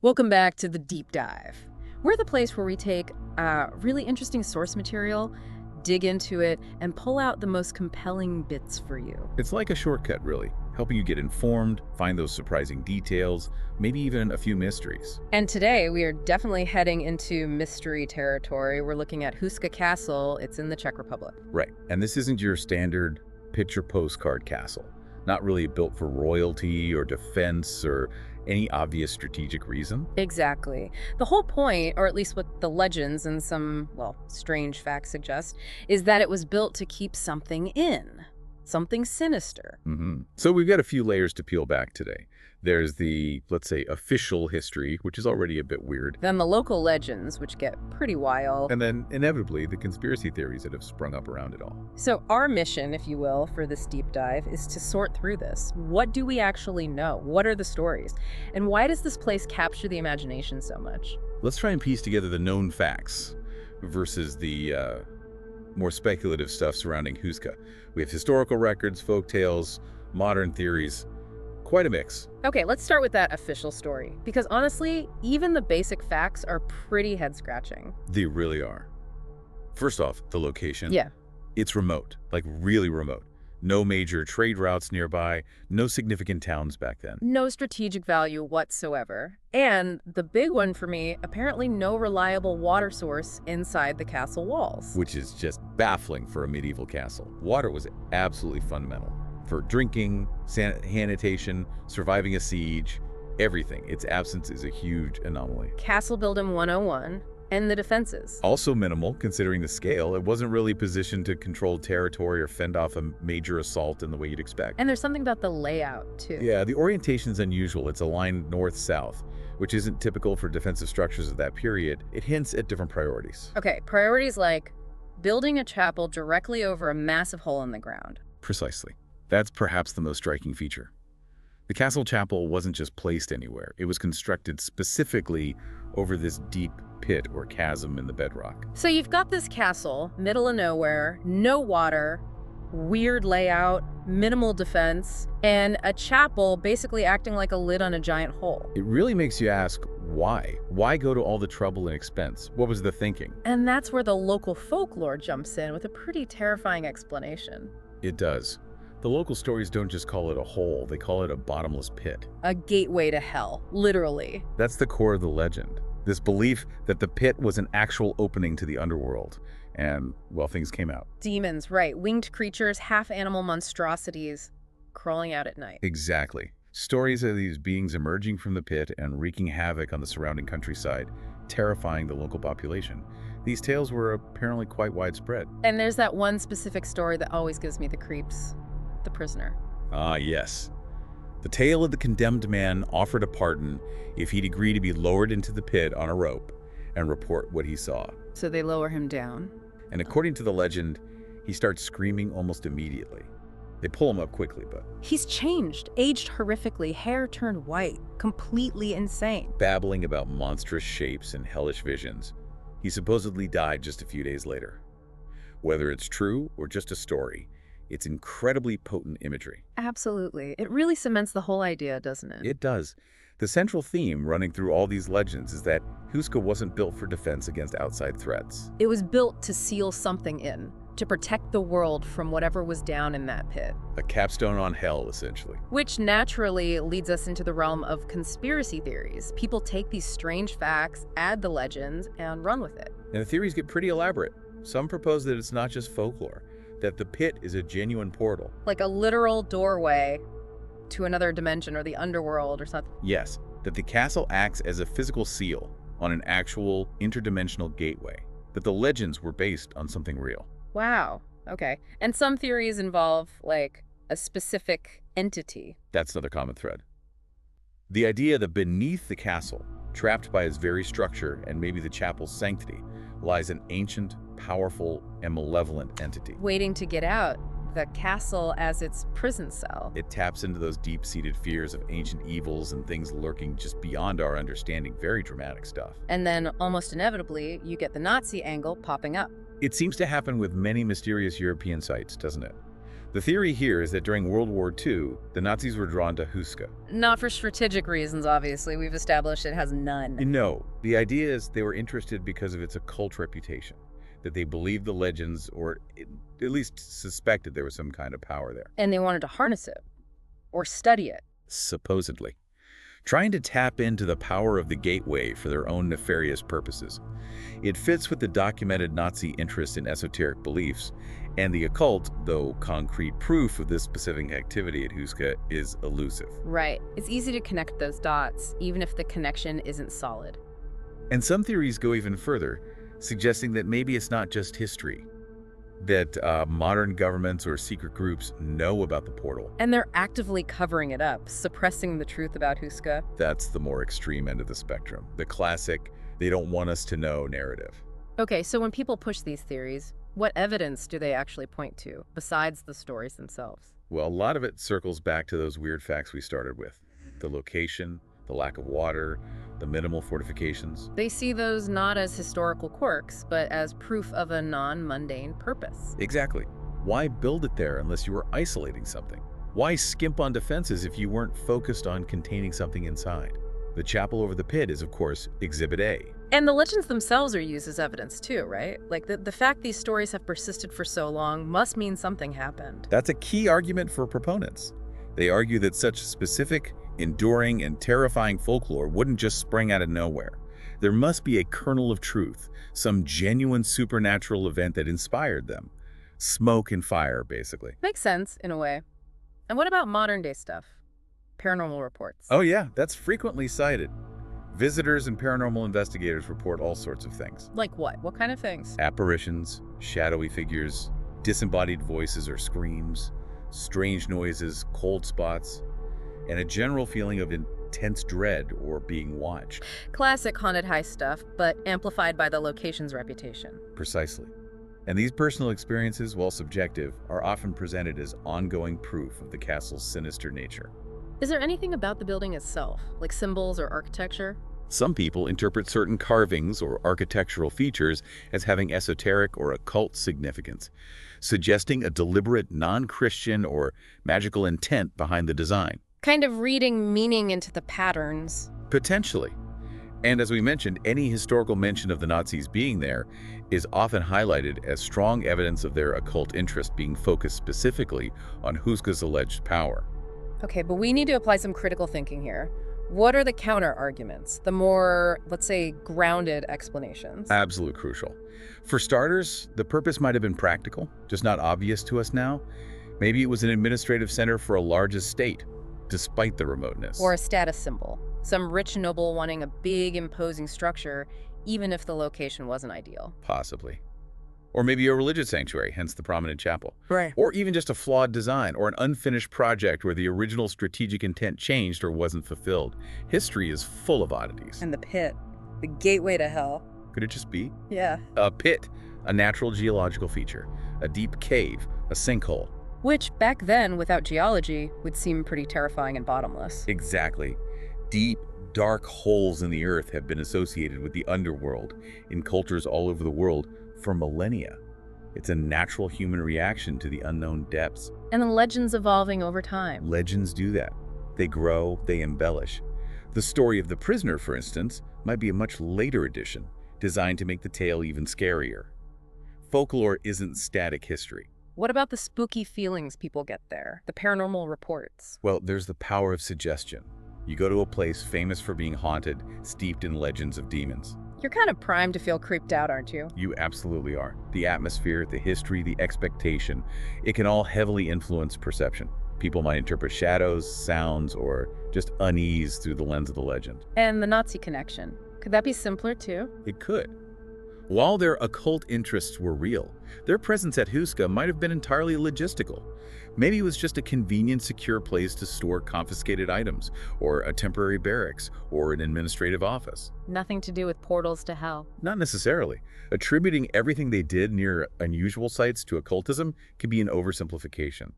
Welcome back to The Deep Dive. We're the place where we take really interesting source material, dig into it, and pull out the most compelling bits for you. It's like a shortcut, really, helping you get informed, find those surprising details, maybe even a few mysteries. And today we are definitely heading into mystery territory. We're looking at Houska Castle. It's in the Czech Republic. Right, and this isn't your standard picture postcard castle. Not really built for royalty or defense or any obvious strategic reason. Exactly. The whole point, or at least what the legends and some, well, strange facts suggest, is that it was built to keep something in. Something sinister. So we've got a few layers to peel back today. There's the, let's say, official history, which is already a bit weird. Then the local legends, which get pretty wild. And then, inevitably, the conspiracy theories that have sprung up around it all. So our mission, if you will, for this deep dive is to sort through this. What do we actually know? What are the stories? And why does this place capture the imagination so much? Let's try and piece together the known facts versus the more speculative stuff surrounding Houska. We have historical records, folk tales, modern theories. Quite a mix. Okay, let's start with that official story. Because honestly, even the basic facts are pretty head-scratching. They really are. First off, the location. Yeah. It's remote, like really remote. No major trade routes nearby, no significant towns back then. No strategic value whatsoever. And the big one for me, apparently no reliable water source inside the castle walls. Which is just baffling for a medieval castle. Water was absolutely fundamental. For drinking, sanitation, surviving a siege, everything. Its absence is a huge anomaly. Castle Building 101 and the defenses. Also minimal, considering the scale. It wasn't really positioned to control territory or fend off a major assault in the way you'd expect. And there's something about the layout, too. Yeah, the orientation's unusual. It's aligned north-south, which isn't typical for defensive structures of that period. It hints at different priorities. Okay, priorities like building a chapel directly over a massive hole in the ground. Precisely. That's perhaps the most striking feature. The castle chapel wasn't just placed anywhere. It was constructed specifically over this deep pit or chasm in the bedrock. So you've got this castle, middle of nowhere, no water, weird layout, minimal defense, and a chapel basically acting like a lid on a giant hole. It really makes you ask, why? Why go to all the trouble and expense? What was the thinking? And that's where the local folklore jumps in with a pretty terrifying explanation. It does. The local stories don't just call it a hole, they call it a bottomless pit. A gateway to hell, literally. That's the core of the legend. This belief that the pit was an actual opening to the underworld. And, well, things came out. Demons, right. Winged creatures, half-animal monstrosities crawling out at night. Exactly. Stories of these beings emerging from the pit and wreaking havoc on the surrounding countryside, terrifying the local population. These tales were apparently quite widespread. And there's that one specific story that always gives me the creeps. The prisoner. Ah, yes. The tale of the condemned man offered a pardon if he'd agree to be lowered into the pit on a rope and report what he saw. So they lower him down. And according to the legend, he starts screaming almost immediately. They pull him up quickly, but... He's changed, aged horrifically, hair turned white, completely insane. Babbling about monstrous shapes and hellish visions. He supposedly died just a few days later. Whether it's true or just a story, it's incredibly potent imagery. Absolutely. It really cements the whole idea, doesn't it? It does. The central theme running through all these legends is that Houska wasn't built for defense against outside threats. It was built to seal something in, to protect the world from whatever was down in that pit. A capstone on hell, essentially. Which naturally leads us into the realm of conspiracy theories. People take these strange facts, add the legends, and run with it. And the theories get pretty elaborate. Some propose that it's not just folklore, that the pit is a genuine portal. Like a literal doorway to another dimension or the underworld or something. Yes, that the castle acts as a physical seal on an actual interdimensional gateway. That the legends were based on something real. Wow, okay. And some theories involve, like, a specific entity. That's another common thread. The idea that beneath the castle, trapped by its very structure and maybe the chapel's sanctity, lies an ancient, powerful, and malevolent entity. Waiting to get out, the castle as its prison cell. It taps into those deep-seated fears of ancient evils and things lurking just beyond our understanding. Very dramatic stuff. And then, almost inevitably, you get the Nazi angle popping up. It seems to happen with many mysterious European sites, doesn't it? The theory here is that during World War II, the Nazis were drawn to Houska. Not for strategic reasons, obviously. We've established it has none. No, the idea is they were interested because of its occult reputation, that they believed the legends, or at least suspected there was some kind of power there. And they wanted to harness it, or study it. Supposedly. Trying to tap into the power of the gateway for their own nefarious purposes. It fits with the documented Nazi interest in esoteric beliefs, and the occult, though concrete proof of this specific activity at Houska, is elusive. Right. It's easy to connect those dots, even if the connection isn't solid. And some theories go even further, suggesting that maybe it's not just history, that modern governments or secret groups know about the portal. And they're actively covering it up, suppressing the truth about Houska. That's the more extreme end of the spectrum, the classic, they don't want us to know narrative. Okay, so when people push these theories, what evidence do they actually point to, besides the stories themselves? Well, a lot of it circles back to those weird facts we started with. The location, the lack of water, the minimal fortifications. They see those not as historical quirks, but as proof of a non-mundane purpose. Exactly. Why build it there unless you were isolating something? Why skimp on defenses if you weren't focused on containing something inside? The chapel over the pit is, of course, Exhibit A. And the legends themselves are used as evidence too, right? Like the fact these stories have persisted for so long must mean something happened. That's a key argument for proponents. They argue that such specific, enduring, and terrifying folklore wouldn't just spring out of nowhere. There must be a kernel of truth, some genuine supernatural event that inspired them. Smoke and fire, basically. Makes sense, in a way. And what about modern-day stuff? Paranormal reports. Oh yeah, that's frequently cited. Visitors and paranormal investigators report all sorts of things. Like what? What kind of things? Apparitions, shadowy figures, disembodied voices or screams, strange noises, cold spots, and a general feeling of intense dread or being watched. Classic haunted heist stuff, but amplified by the location's reputation. Precisely. And these personal experiences, while subjective, are often presented as ongoing proof of the castle's sinister nature. Is there anything about the building itself, like symbols or architecture? Some people interpret certain carvings or architectural features as having esoteric or occult significance, suggesting a deliberate non-Christian or magical intent behind the design. Kind of reading meaning into the patterns. Potentially. And as we mentioned, any historical mention of the Nazis being there is often highlighted as strong evidence of their occult interest being focused specifically on Houska's alleged power. Okay, but we need to apply some critical thinking here. What are the counter-arguments, the more, let's say, grounded explanations? Absolutely crucial. For starters, the purpose might have been practical, just not obvious to us now. Maybe it was an administrative center for a large estate, despite the remoteness. Or a status symbol. Some rich noble wanting a big, imposing structure, even if the location wasn't ideal. Possibly. Or maybe a religious sanctuary, hence the prominent chapel. Right. Or even just a flawed design, or an unfinished project where the original strategic intent changed or wasn't fulfilled. History is full of oddities. And the pit, the gateway to hell. Could it just be? Yeah. A pit, a natural geological feature, a deep cave, a sinkhole. Which, back then, without geology, would seem pretty terrifying and bottomless. Exactly. Deep, dark holes in the earth have been associated with the underworld in cultures all over the world for millennia. It's a natural human reaction to the unknown depths. And the legends evolving over time. Legends do that. They grow, they embellish. The story of the prisoner, for instance, might be a much later addition, designed to make the tale even scarier. Folklore isn't static history. What about the spooky feelings people get there? The paranormal reports? Well, there's the power of suggestion. You go to a place famous for being haunted, steeped in legends of demons. You're kind of primed to feel creeped out, aren't you? You absolutely are. The atmosphere, the history, the expectation, it can all heavily influence perception. People might interpret shadows, sounds, or just unease through the lens of the legend. And the Nazi connection. Could that be simpler too? It could. While their occult interests were real, their presence at Houska might have been entirely logistical. Maybe it was just a convenient, secure place to store confiscated items, or a temporary barracks, or an administrative office. Nothing to do with portals to hell. Not necessarily. Attributing everything they did near unusual sites to occultism can be an oversimplification.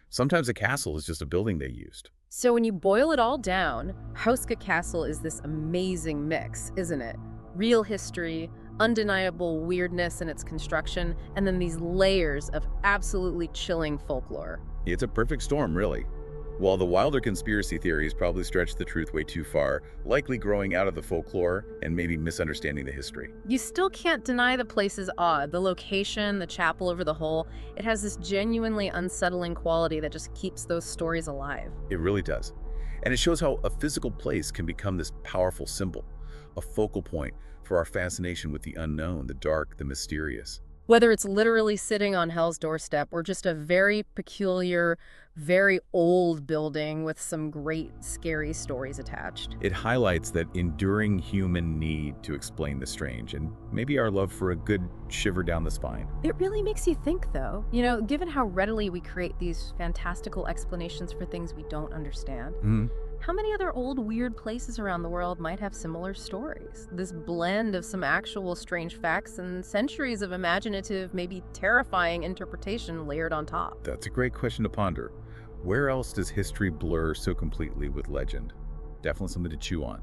Sometimes a castle is just a building they used. So when you boil it all down, Houska Castle is this amazing mix, isn't it? Real history, undeniable weirdness in its construction, and then these layers of absolutely chilling folklore. It's a perfect storm, really. While the wilder conspiracy theories probably stretch the truth way too far, likely growing out of the folklore and maybe misunderstanding the history. You still can't deny the place is odd. The location, the chapel over the hole, it has this genuinely unsettling quality that just keeps those stories alive. It really does. And it shows how a physical place can become this powerful symbol, a focal point for our fascination with the unknown, the dark, the mysterious. Whether it's literally sitting on hell's doorstep or just a very peculiar, very old building with some great, scary stories attached. It highlights that enduring human need to explain the strange and maybe our love for a good shiver down the spine. It really makes you think, though. You know, given how readily we create these fantastical explanations for things we don't understand, how many other old, weird places around the world might have similar stories? This blend of some actual strange facts and centuries of imaginative, maybe terrifying interpretation layered on top. That's a great question to ponder. Where else does history blur so completely with legend? Definitely something to chew on.